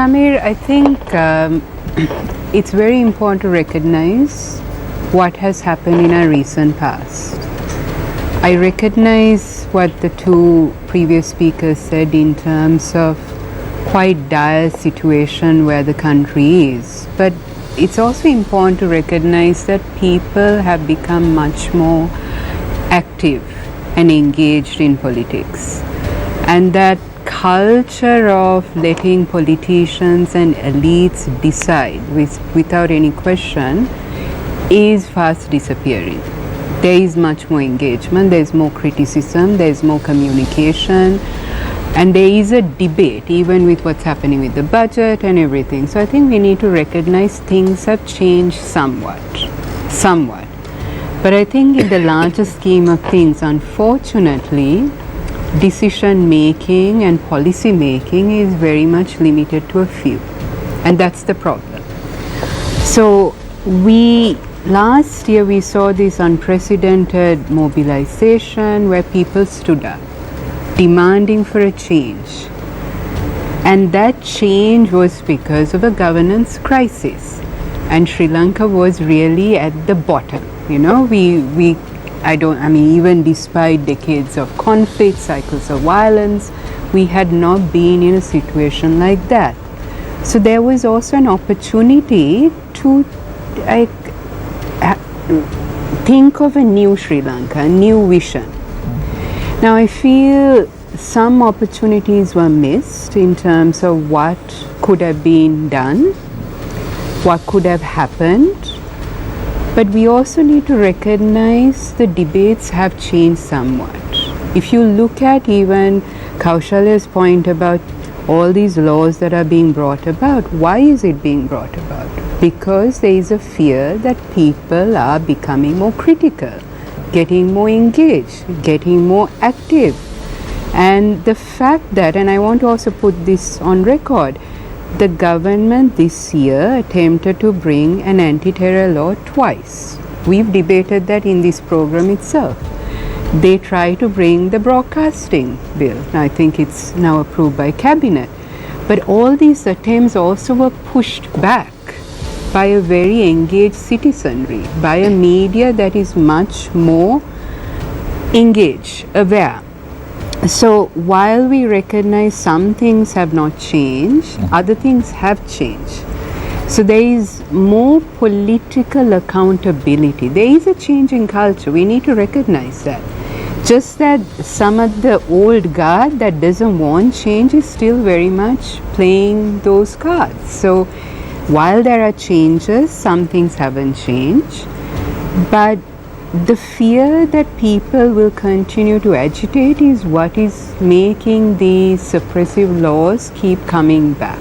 Samir, I think it's very important to recognize what has happened in our recent past. I recognize what the two previous speakers said in terms of quite dire situation where the country is. But it's also important to recognize that people have become much more active and engaged in politics. And that culture of letting politicians and elites decide without any question is fast disappearing. There is much more engagement, there is more criticism, there is more communication, and there is a debate even with what's happening with the budget and everything. So I think we need to recognize things have changed somewhat. But I think in the larger scheme of things, unfortunately, decision making and policy making is very much limited to a few, and that's the problem. So last year we saw this unprecedented mobilization where people stood up demanding for a change, and that change was because of a governance crisis, and Sri Lanka was really at the bottom. Even despite decades of conflict, cycles of violence, we had not been in a situation like that. So there was also an opportunity to think of a new Sri Lanka, a new vision. Now I feel some opportunities were missed in terms of what could have been done, what could have happened. But we also need to recognize the debates have changed somewhat. If you look at even Kaushalya's point about all these laws that are being brought about, why is it being brought about? Because there is a fear that people are becoming more critical, getting more engaged, getting more active. And the fact that, and I want to also put this on record, the government this year attempted to bring an anti-terror law twice. We've debated that in this program itself. They tried to bring the broadcasting bill. I think it's now approved by cabinet. But all these attempts also were pushed back by a very engaged citizenry, by a media that is much more engaged, aware. So while we recognize some things have not changed, other things have changed. So there is more political accountability. There is a change in culture. We need to recognize that. Just that some of the old guard that doesn't want change is still very much playing those cards. So while there are changes, some things haven't changed. But the fear that people will continue to agitate is what is making these suppressive laws keep coming back.